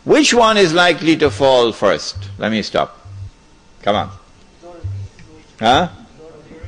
Which one is likely to fall first? Let me stop. Come on. Huh?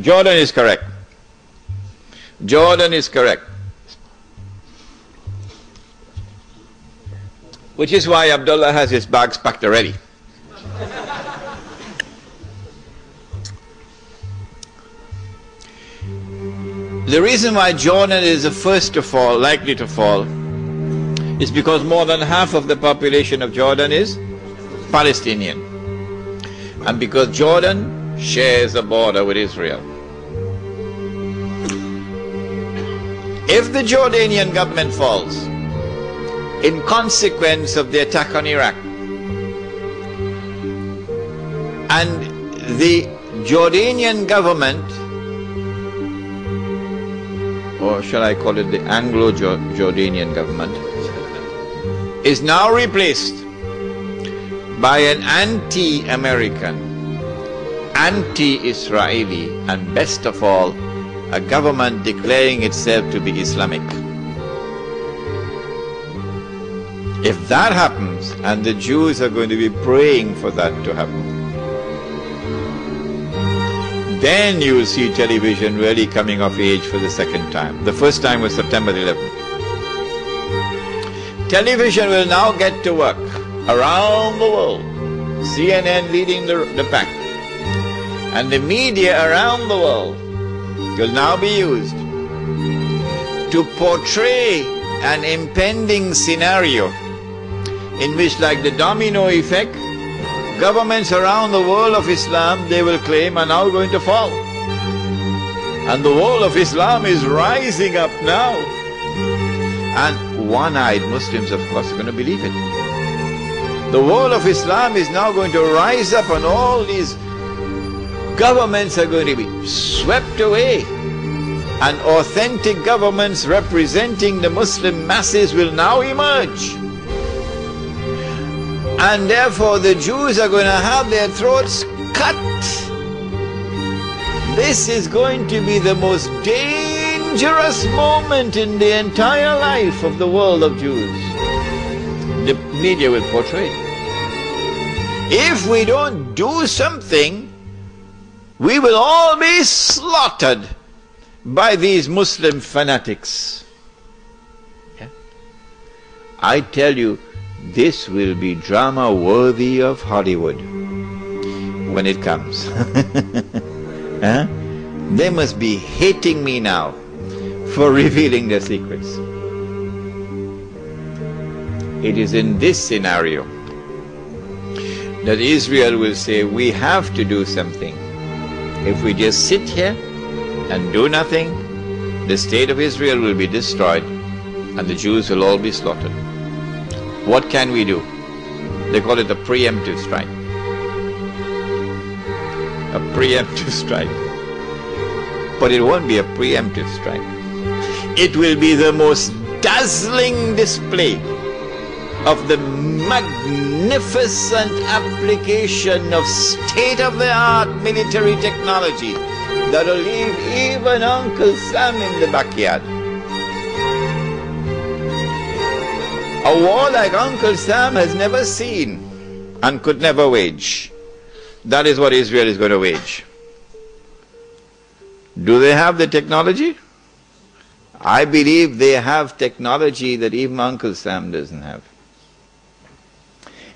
Jordan is correct. Jordan is correct. Which is why Abdullah has his bags packed already. The reason why Jordan is the first to fall, likely to fall, is because more than half of the population of Jordan is Palestinian. And because Jordan shares a border with Israel. If the Jordanian government falls in consequence of the attack on Iraq, and the Jordanian government, or shall I call it the Anglo-Jordanian government, is now replaced by an anti-American, anti-Israeli, and best of all, a government declaring itself to be Islamic. If that happens, and the Jews are going to be praying for that to happen, then you will see television really coming of age for the second time. The first time was September 11th. Television will now get to work around the world. CNN leading the pack. And the media around the world will now be used to portray an impending scenario in which, like the domino effect, governments around the world of Islam, they will claim, are now going to fall. And the world of Islam is rising up now. And one-eyed Muslims, of course, are going to believe it. The world of Islam is now going to rise up, and all these governments are going to be swept away. And authentic governments representing the Muslim masses will now emerge. And therefore the Jews are going to have their throats cut. This is going to be the most dangerous moment in the entire life of the world of Jews. The media will portray it. If we don't do something, we will all be slaughtered by these Muslim fanatics. Yeah? I tell you, this will be drama worthy of Hollywood when it comes. Huh? They must be hating me now for revealing their secrets. It is in this scenario that Israel will say, we have to do something. If we just sit here and do nothing, the state of Israel will be destroyed and the Jews will all be slaughtered. What can we do? They call it a preemptive strike. A preemptive strike. But it won't be a preemptive strike. It will be the most dazzling display of the magnificent application of state-of-the-art military technology that will leave even Uncle Sam in the backyard. A war like Uncle Sam has never seen and could never wage. That is what Israel is going to wage. Do they have the technology? I believe they have technology that even Uncle Sam doesn't have.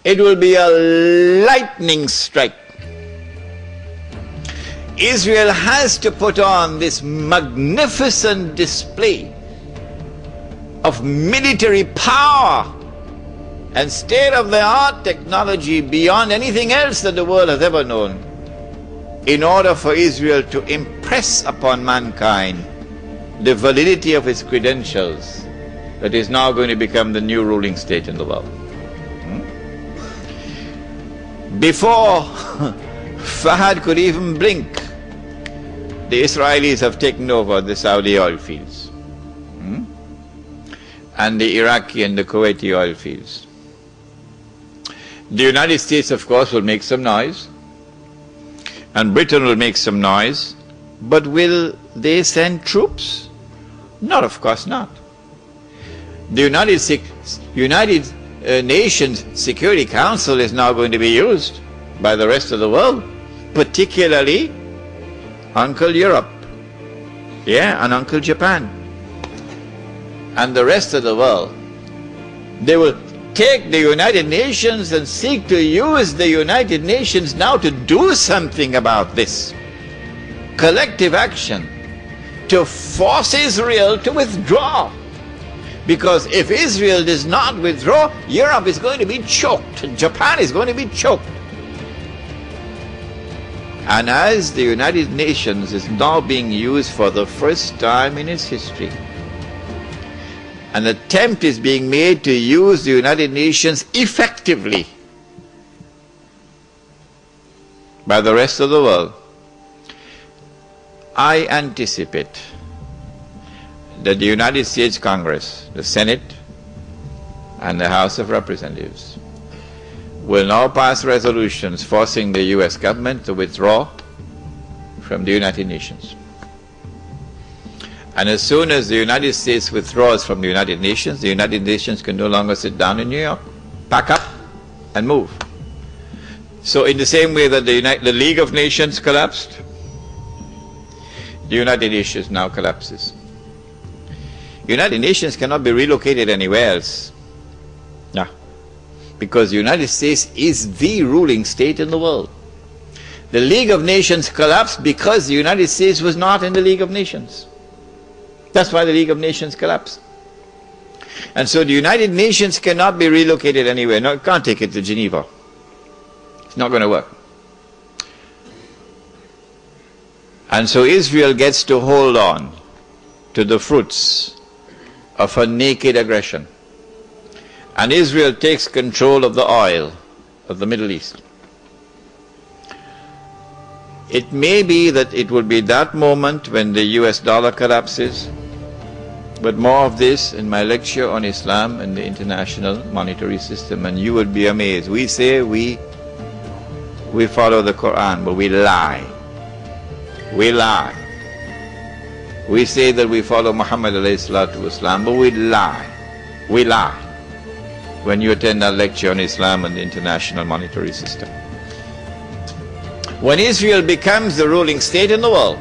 It will be a lightning strike. Israel has to put on this magnificent display of military power and state-of-the-art technology beyond anything else that the world has ever known, in order for Israel to impress upon mankind the validity of its credentials that is now going to become the new ruling state in the world. Before Fahad could even blink, the Israelis have taken over the Saudi oil fields, and the Iraqi and the Kuwaiti oil fields. The United States, of course, will make some noise, and Britain will make some noise, but will they send troops? Not, of course not. The United Nations Security Council is now going to be used by the rest of the world, particularly Uncle Europe, and Uncle Japan, and the rest of the world. They will take the United Nations and seek to use the United Nations now to do something about this. Collective action to force Israel to withdraw. Because if Israel does not withdraw, Europe is going to be choked. Japan is going to be choked. And as the United Nations is now being used for the first time in its history, an attempt is being made to use the United Nations effectively by the rest of the world, I anticipate that the United States Congress, the Senate, and the House of Representatives will now pass resolutions forcing the U.S. government to withdraw from the United Nations. And as soon as the United States withdraws from the United Nations can no longer sit down in New York, pack up and move. So in the same way that the League of Nations collapsed, the United Nations now collapses. United Nations cannot be relocated anywhere else. No. Because the United States is the ruling state in the world. The League of Nations collapsed because the United States was not in the League of Nations. That's why the League of Nations collapsed. And so the United Nations cannot be relocated anywhere. No, it can't take it to Geneva. It's not going to work. And so Israel gets to hold on to the fruits of her naked aggression. And Israel takes control of the oil of the Middle East. It may be that it will be that moment when the US dollar collapses, but more of this in my lecture on Islam and the international monetary system, and you would be amazed. We say we follow the Quran, but we lie. We lie. We say that we follow Muhammad alayhi salatu wasalam, but we lie. We lie when you attend our lecture on Islam and the international monetary system. When Israel becomes the ruling state in the world,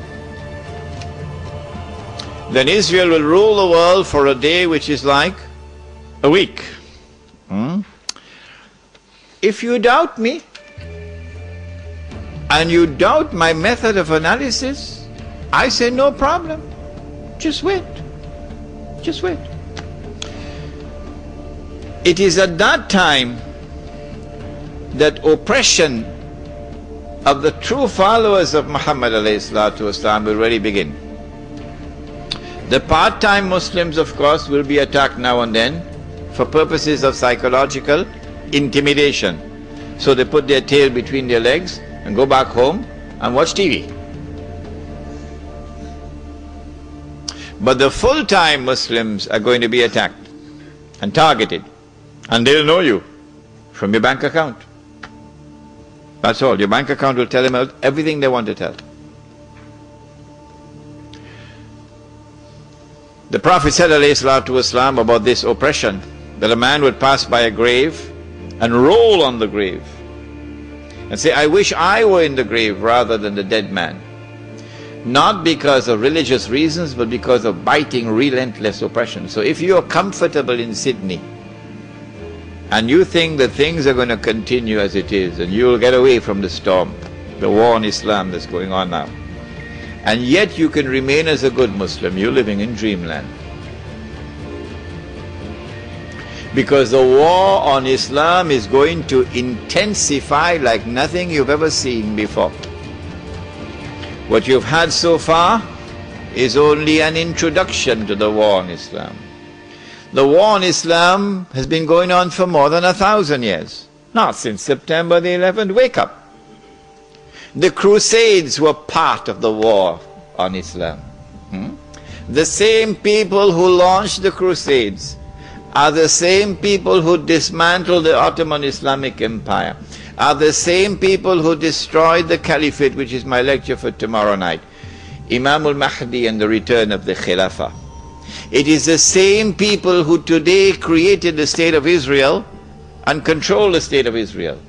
then Israel will rule the world for a day which is like a week. If you doubt me, and you doubt my method of analysis, I say no problem. Just wait. Just wait. It is at that time that oppression of the true followers of Muhammad alayhi salatu wasalam will really begin. The part-time Muslims, of course, will be attacked now and then for purposes of psychological intimidation. So they put their tail between their legs and go back home and watch TV. But the full-time Muslims are going to be attacked and targeted, and they'll know you from your bank account. That's all. Your bank account will tell them everything they want to tell. The Prophet said alayhi salatu wasalam about this oppression, that a man would pass by a grave and roll on the grave and say, I wish I were in the grave rather than the dead man. Not because of religious reasons, but because of biting, relentless oppression. So if you are comfortable in Sydney and you think that things are going to continue as it is and you'll get away from the storm, the war on Islam that's going on now, and yet you can remain as a good Muslim, you're living in dreamland. Because the war on Islam is going to intensify like nothing you've ever seen before. What you've had so far is only an introduction to the war on Islam. The war on Islam has been going on for more than 1,000 years. Not since September the 11th. Wake up. The Crusades were part of the war on Islam. The same people who launched the Crusades are the same people who dismantled the Ottoman Islamic Empire, are the same people who destroyed the Caliphate, which is my lecture for tomorrow night, Imam al-Mahdi and the return of the Khilafah. It is the same people who today created the State of Israel and control the state of Israel.